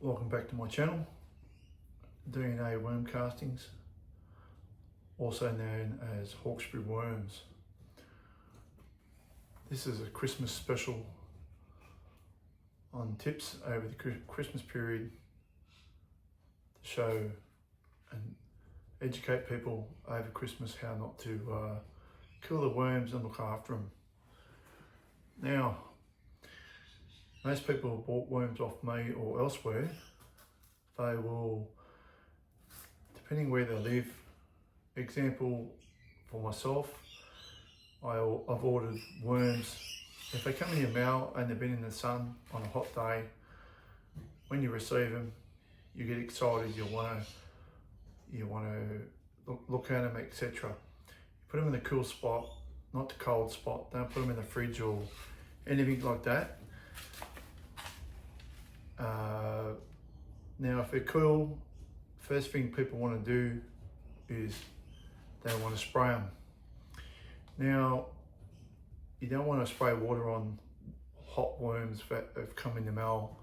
Welcome back to my channel, DNA worm castings, also known as Hawkesbury worms. This is a Christmas special on tips over the Christmas period to show and educate people over Christmas how not to kill the worms and look after them. Now, most people have bought worms off me or elsewhere. They will, depending where they live, example for myself, I've ordered worms. If they come in your mail and they've been in the sun on a hot day, when you receive them, you get excited, you want to look at them, etc. You put them in a cool spot, not the cold spot. Don't put them in the fridge or anything like that. Now if they're cool, first thing people want to do is they want to spray them. Now you don't want to spray water on hot worms that have come in the mail.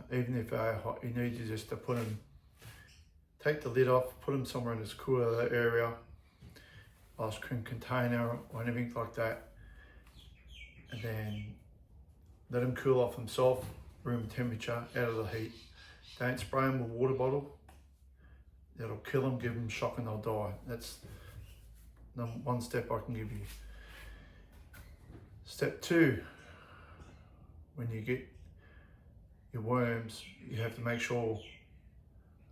Even if they're hot, you need to just put them, take the lid off, put them somewhere in this cooler area, ice cream container or anything like that, and then let them cool off themselves, room temperature, out of the heat. Don't spray them with a water bottle. That'll kill them, give them shock and they'll die. That's the one step I can give you. Step two, when you get your worms, you have to make sure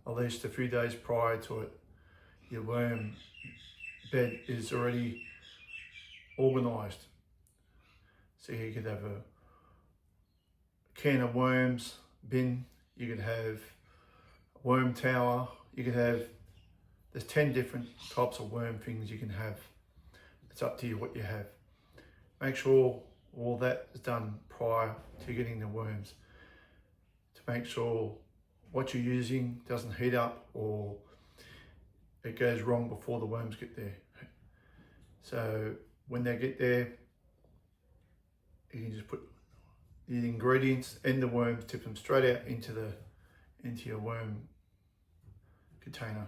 at least a few days prior to it, your worm bed is already organised. So you could have a can of worms bin, you could have a worm tower, you could have, there's 10 different types of worm things you can have. It's up to you what you have. Make sure all that is done prior to getting the worms, to make sure what you're using doesn't heat up or it goes wrong before the worms get there. So when they get there, you can just put the ingredients and the worms, tip them straight out into your worm container.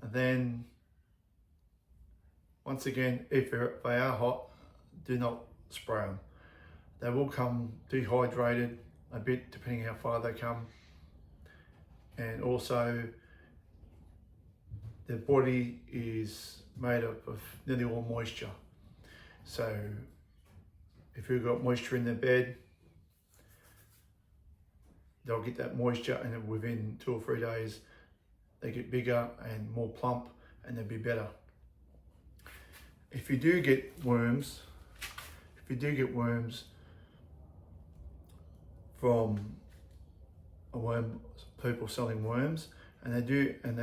And then once again, if they are hot, do not spray them. They will come dehydrated a bit depending how far they come, and also their body is made up of nearly all moisture. So if you've got moisture in their bed, they'll get that moisture, and then within 2 or 3 days they get bigger and more plump and they'll be better. If you do get worms, from people selling worms, and they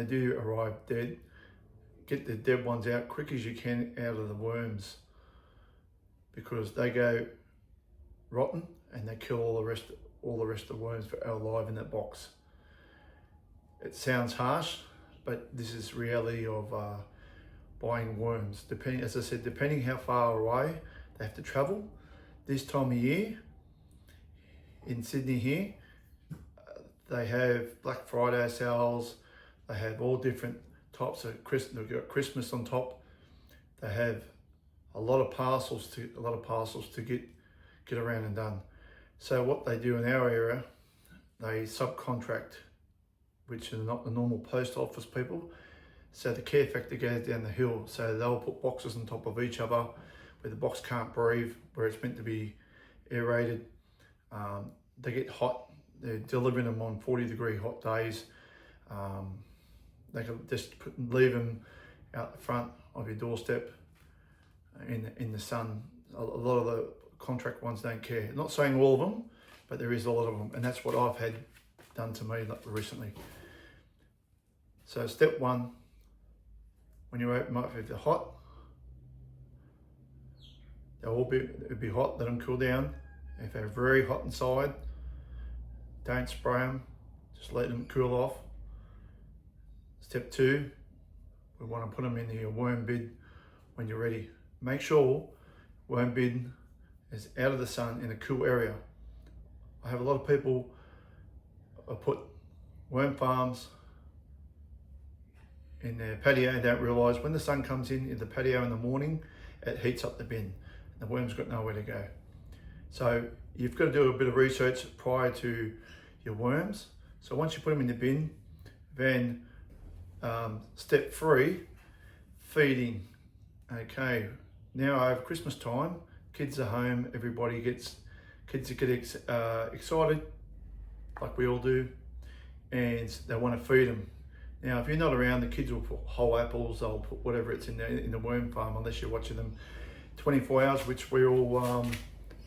do arrive dead, get the dead ones out quick as you can out of the worms, because they go rotten and they kill all the rest of the worms that are alive in that box. It sounds harsh, but this is reality of buying worms. Depending, as I said, depending how far away they have to travel. This time of year in Sydney here, they have Black Friday sales. They have all different types of Christmas. They've got Christmas on top. They have a lot of parcels to get around and done. So what they do in our area, they subcontract, which are not the normal post office people. So the care factor goes down the hill. So they'll put boxes on top of each other where the box can't breathe, where it's meant to be aerated. They get hot. They're delivering them on 40-degree hot days. They can just leave them out the front of your doorstep in the sun. A lot of the contract ones don't care. Not saying all of them, but there is a lot of them, and that's what I've had done to me recently. So step one, when you open up, if they're hot, it'll be hot, let them cool down. If they're very hot inside, don't spray them, just let them cool off. Step two, we want to put them into your worm bin when you're ready. Make sure worm bin is out of the sun in a cool area. I have a lot of people I put worm farms in their patio and don't realise when the sun comes in the patio in the morning, it heats up the bin. The worm's got nowhere to go. So you've got to do a bit of research prior to your worms. So once you put them in the bin, then step 3, feeding. Okay, now over Christmas time, kids are home, kids get excited, like we all do, and they want to feed them. Now, if you're not around, the kids will put whole apples, they'll put whatever it's in the worm farm, unless you're watching them 24 hours, which we all,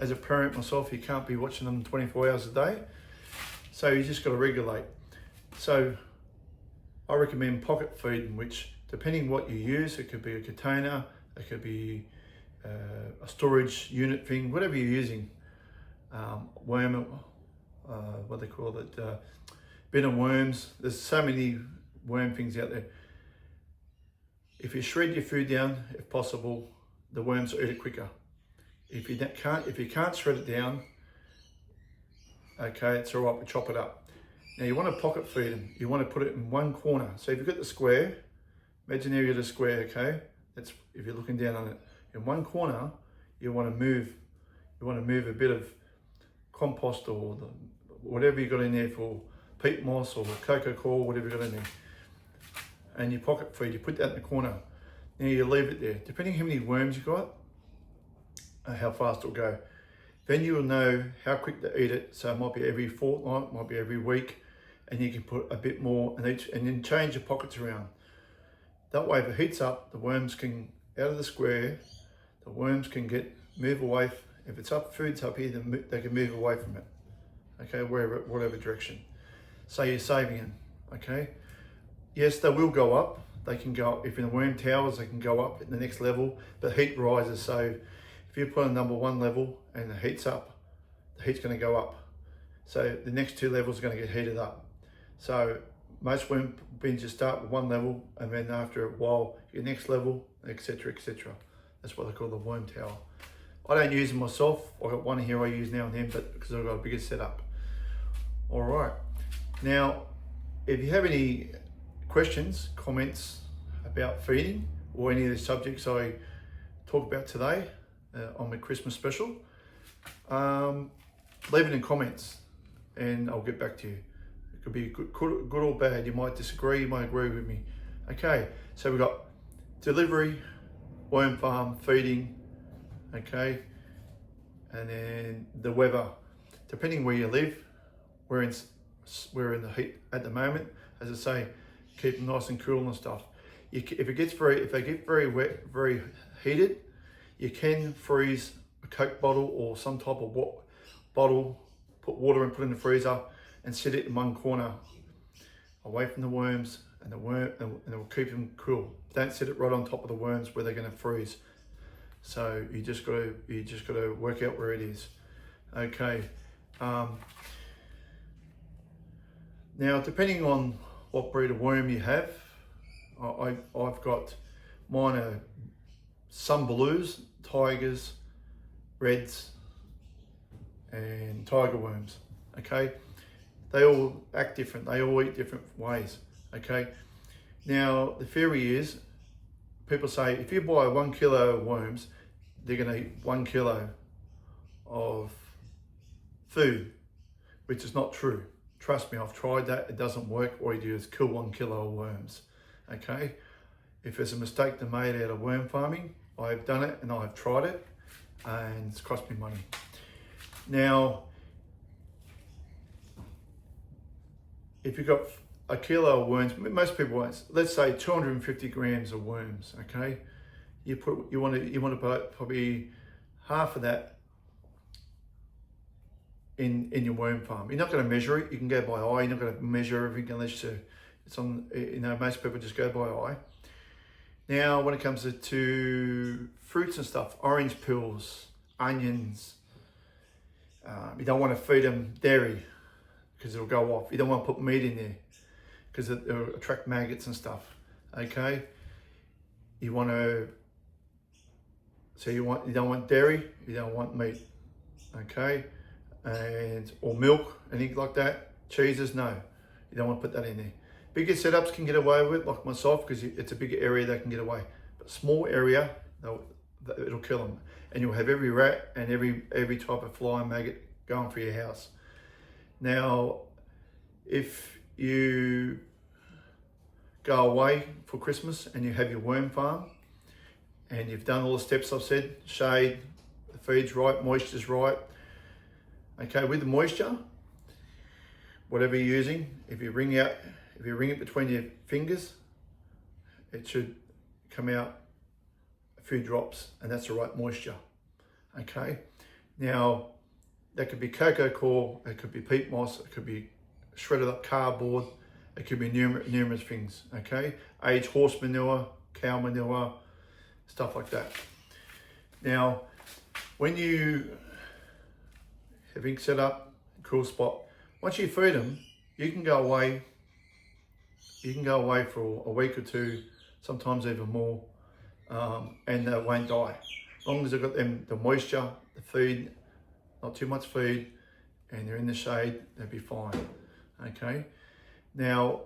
as a parent myself, you can't be watching them 24 hours a day. So you just got to regulate. So I recommend pocket feeding, which depending what you use, it could be a container, it could be a storage unit thing, whatever you're using. Worm, what they call it, bin of worms. There's so many worm things out there. If you shred your food down, if possible, the worms will eat it quicker. If you can't shred it down, okay, it's all right, we chop it up. Now you want to pocket feed them. You want to put it in one corner. So if you've got the square, imaginary of the square, okay? That's if you're looking down on it. In one corner, you want to move a bit of compost or whatever you got in there for peat moss or cocoa coir, whatever you got in there. And you pocket feed, you put that in the corner. Now you leave it there. Depending how many worms you got, how fast it'll go. Then you will know how quick to eat it. So it might be every fortnight, might be every week, and you can put a bit more in each, and then change your pockets around. That way, if it heats up, the worms can, out of the square, the worms can move away. If it's up, food's up here, they can move away from it. Okay, whatever direction. So you're saving them, okay? Yes, they will go up. They can go up, if in the worm towers, they can go up at the next level, but heat rises. So if you put on number 1 level and the heat's up, the heat's gonna go up. So the next 2 levels are gonna get heated up. So most worm bins just start with 1 level, and then after a while, your next level, etc., etc. That's what they call the worm tower. I don't use them myself. I've got one here I use now and then, but because I've got a bigger setup. All right. Now, if you have any questions, comments about feeding or any of the subjects I talk about today on my Christmas special, leave it in comments and I'll get back to you. It could be good or bad. You might disagree, you might agree with me. Okay, so we've got delivery, worm farm, feeding, okay, and then the weather. Depending where you live, we're in the heat at the moment. As I say, keep them nice and cool and stuff. If they get very wet, very heated, you can freeze a Coke bottle or some type of bottle, put water and put it in the freezer and set it in one corner away from the worms, and it will keep them cool. Don't set it right on top of the worms where they're going to freeze. So you just got to work out where it is. Okay. Now, depending on what breed of worm you have, I've got mine are some blues, tigers, reds, and tiger worms. Okay, they all act different. They all eat different ways. Okay. Now the theory is, people say if you buy 1 kilo of worms, they're going to eat 1 kilo of food, which is not true. Trust me, I've tried that. It doesn't work. All you do is kill 1 kilo of worms. Okay. If there's a mistake they made out of worm farming, I've done it and I've tried it, and it's cost me money. Now, if you've got a kilo of worms, most people won't. Let's say 250 grams of worms. Okay, you want to put probably half of that in your worm farm. You're not going to measure it. You can go by eye. You're not going to measure everything unless it's on. Most people just go by eye. Now, when it comes to fruits and stuff, orange peels, onions, you don't want to feed them dairy because it'll go off. You don't want to put meat in there because it'll attract maggots and stuff. Okay, you don't want dairy, you don't want meat. Okay, or milk, anything like that. Cheeses, no. You don't want to put that in there. Bigger setups can get away with it, like myself, because it's a bigger area they can get away. But small area, it'll kill them. And you'll have every rat and every type of fly and maggot going for your house. Now, if you go away for Christmas and you have your worm farm and you've done all the steps I've said, shade, the feed's right, moisture's right. Okay, with the moisture, whatever you're using, if you ring it between your fingers, it should come out a few drops, and that's the right moisture. Okay, now that could be cocoa coir, it could be peat moss, it could be shredded up cardboard, it could be numerous things. Okay, aged horse manure, cow manure, stuff like that. Now, when you have ink set up, cool spot, once you feed them, you can go away for a week or two, sometimes even more, and they won't die. As long as they've got the moisture, the feed, not too much feed, and they're in the shade, they'll be fine. Okay. Now,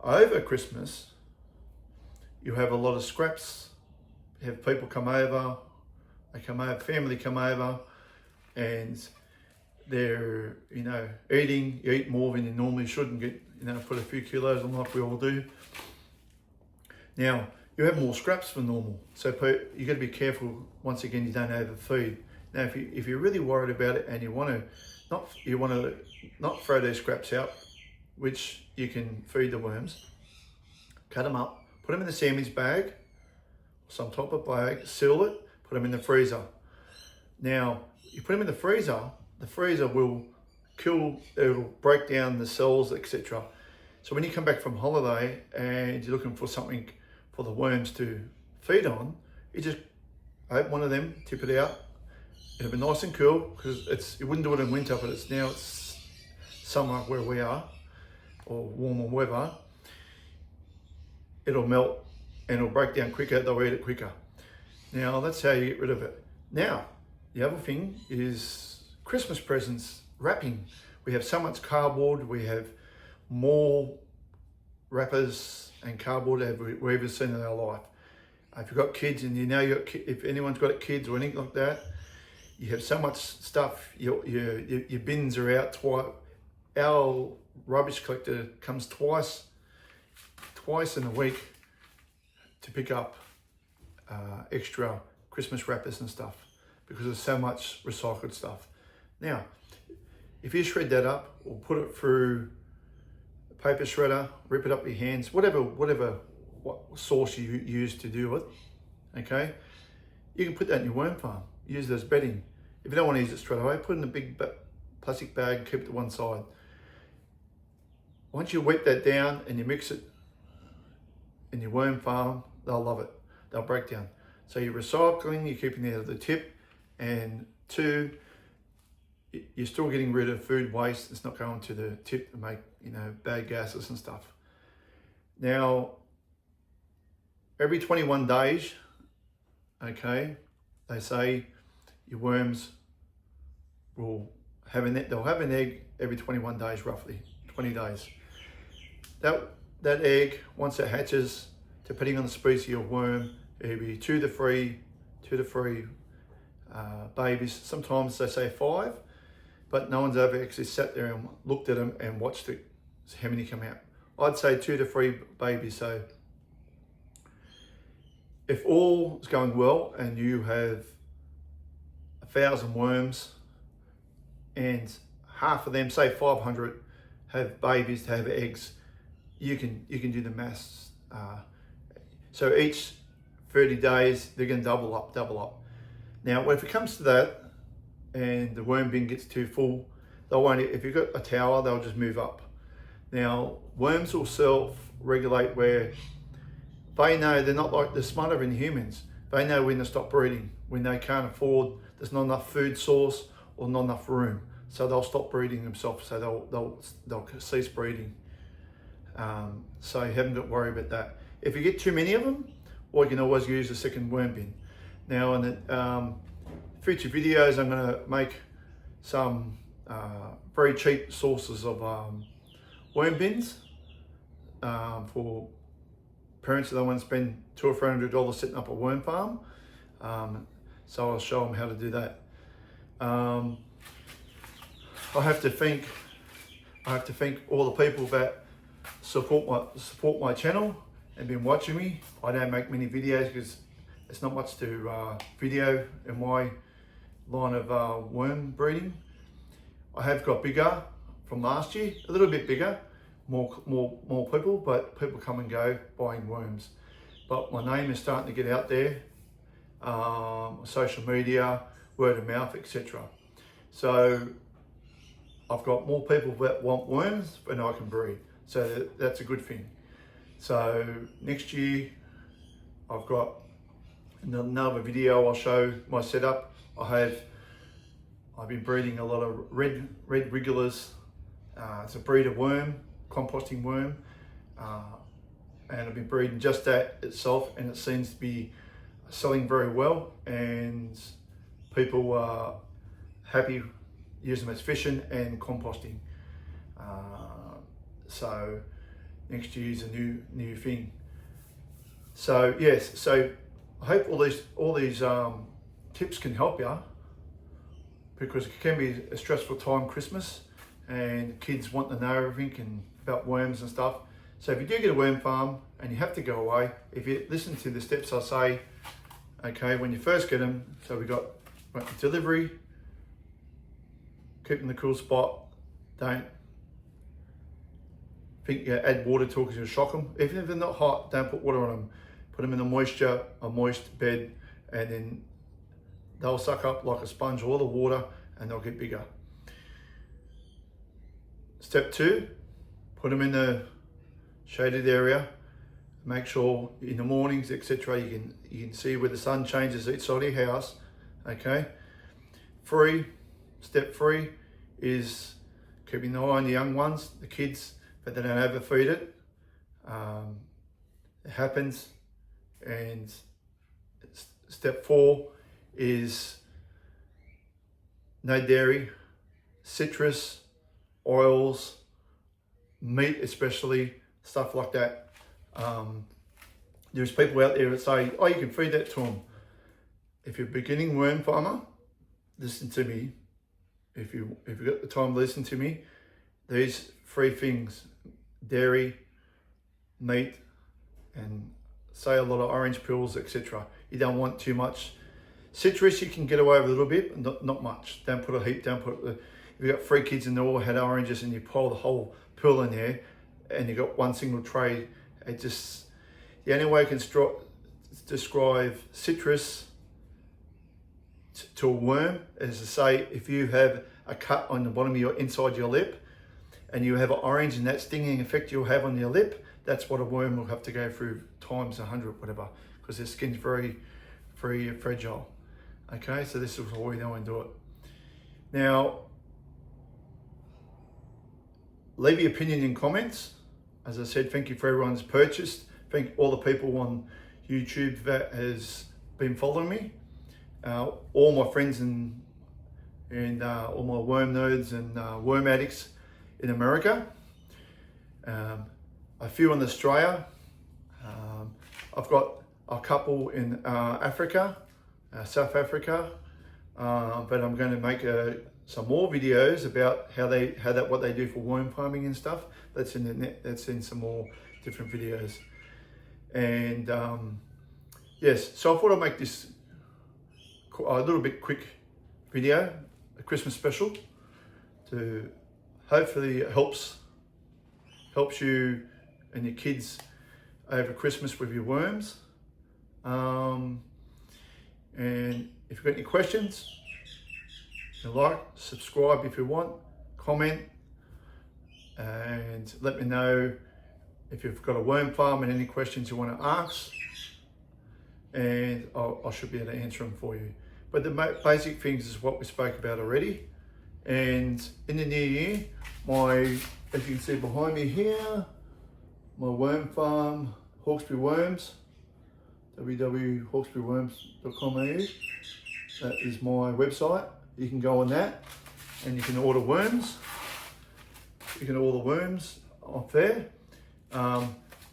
over Christmas, you have a lot of scraps. You have people come over, family come over, and they're, eating. You eat more than you normally should and get, put a few kilos on like we all do. Now, you have more scraps than normal. So you got to be careful, once again, you don't overfeed. Now, if you're really worried about it and you want to not throw those scraps out, which you can feed the worms, cut them up, put them in the sandwich bag, some type of bag, seal it, put them in the freezer. Now, you put them in the freezer will it'll break down the cells, etc. So when you come back from holiday and you're looking for something for the worms to feed on, you just open one of them, tip it out. It'll be nice and cool, because you wouldn't do it in winter, but it's summer where we are, or warmer weather. It'll melt and it'll break down quicker, they'll eat it quicker. Now, that's how you get rid of it. Now, the other thing is Christmas presents, wrapping. We have so much cardboard, we have more wrappers and cardboard than we've ever seen in our life. If you've got kids, and if anyone's got kids or anything like that, you have so much stuff, your bins are out twice. Our rubbish collector comes twice in a week to pick up extra Christmas wrappers and stuff, because there's so much recycled stuff. Now, if you shred that up or put it through a paper shredder, rip it up with your hands, what sauce you use to do it, okay, you can put that in your worm farm. Use it as bedding. If you don't want to use it straight away, put it in a big plastic bag, keep it to one side. Once you wet that down and you mix it in your worm farm, they'll love it. They'll break down. So you're recycling, you're keeping it at the tip, and two, you're still getting rid of food waste. It's not going to the tip to make, bad gases and stuff. Now, every 21 days, okay, they say your worms will have they'll have an egg every 21 days, roughly 20 days. That egg, once it hatches, depending on the species of worm, it'll be two to three babies. Sometimes they say 5, but no one's ever actually sat there and looked at them and watched it, how many come out. I'd say 2 to 3 babies. So if all is going well and you have 1,000 worms and half of them, say 500, have babies to have eggs, you can do the maths. So each 30 days, they're going to double up. Now, if it comes to that and the worm bin gets too full, if you've got a tower, they'll just move up. Now, worms will self-regulate where they know they're smarter than humans. They know when to stop breeding, when they can't afford, there's not enough food source or not enough room. So they'll stop breeding themselves. So they'll cease breeding. So you haven't got to worry about that. If you get too many of them, well, you can always use a second worm bin. Now, in the future videos, I'm going to make some very cheap sources of worm bins for parents that don't want to spend $200 or $300 setting up a worm farm. So I'll show them how to do that. I have to thank all the people that support my channel and been watching me. I don't make many videos because it's not much to video in my line of worm breeding. I have got bigger from last year, a little bit bigger, more people, but people come and go buying worms. But my name is starting to get out there, social media, word of mouth, etc. So I've got more people that want worms than I can breed. So that's a good thing. So next year, I've got another video. I'll show my setup. I've been breeding a lot of red wrigglers. It's a breed of worm, composting worm, and I've been breeding just that itself, and it seems to be selling very well, and people are happy using them as fishing and composting. So next year's a new thing. So yes, so I hope all these tips can help you, because it can be a stressful time, Christmas, and kids want to know everything and about worms and stuff. So if you do get a worm farm and you have to go away, if you listen to the steps I say, okay, when you first get them, so we got delivery, keep them in the cool spot, don't think you add water to it because you'll shock them. Even if they're not hot, don't put water on them. Put them in a moist bed, and then they'll suck up like a sponge all the water and they'll get bigger. Step 2, put them in the shaded area. Make sure in the mornings, etc., you can see where the sun changes each side of your house. Okay. Step 3 is keeping an eye on the young ones, the kids, but they don't overfeed it. It happens. And step 4 is no dairy, citrus, oils, meat especially, stuff like that. There's people out there that say, oh, you can feed that to them. If you're a beginning worm farmer, listen to me. If you've got the time to listen to me, these 3 things, dairy, meat, and say a lot of orange peels, etc. You don't want too much. Citrus, you can get away with a little bit, not much. Don't put a heap, if you've got 3 kids and they all had oranges and you pile the whole peel in there and you got one single tray, the only way I can describe citrus to a worm is to say, if you have a cut on the bottom of inside your lip and you have an orange and that stinging effect you'll have on your lip, that's what a worm will have to go through times 100, whatever, because their skin's very, very fragile. Okay, so this is how we know and do it. Now, leave your opinion in comments. As I said, thank you for everyone who's purchased. Thank all the people on YouTube that has been following me. All my friends and all my worm nerds and worm addicts in America. A few in Australia. I've got a couple in Africa, South Africa, but I'm going to make some more videos about what they do for worm farming and stuff. That's in the net. That's in some more different videos. And yes, so I thought I'd make this a little bit quick video, a Christmas special, to hopefully it helps you and your kids over Christmas with your worms. And if you've got any questions, you like, subscribe if you want, comment, and let me know if you've got a worm farm and any questions you want to ask, and I should be able to answer them for you. But the basic things is what we spoke about already. And in the new year, as you can see behind me here, my worm farm, Hawkesbury Worms, www.hawkesburyworms.com.au. That is my website. You can go on that and you can order worms. You can order worms off there.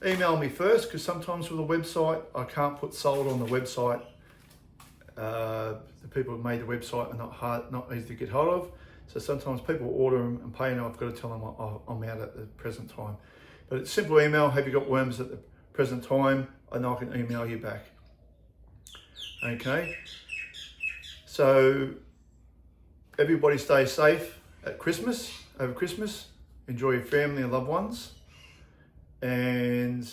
Email me first, because sometimes with a website, I can't put sold on the website. The people who made the website are not easy to get hold of. So sometimes people order them and pay, and I've got to tell them I'm out at the present time. But it's simple email, have you got worms at the present time, and I can email you back. Okay. So everybody stay safe at Christmas, over Christmas. Enjoy your family and loved ones. And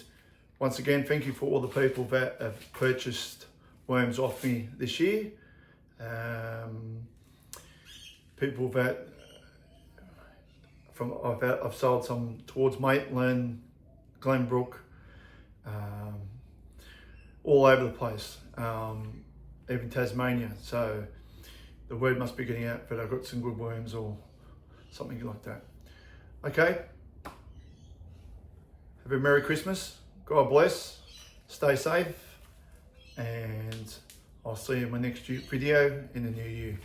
once again, thank you for all the people that have purchased worms off me this year. People that I've sold some towards Maitland, Glenbrook, all over the place, even Tasmania. So the word must be getting out that I've got some good worms or something like that. Okay. Have a Merry Christmas. God bless. Stay safe. And I'll see you in my next video in the new year.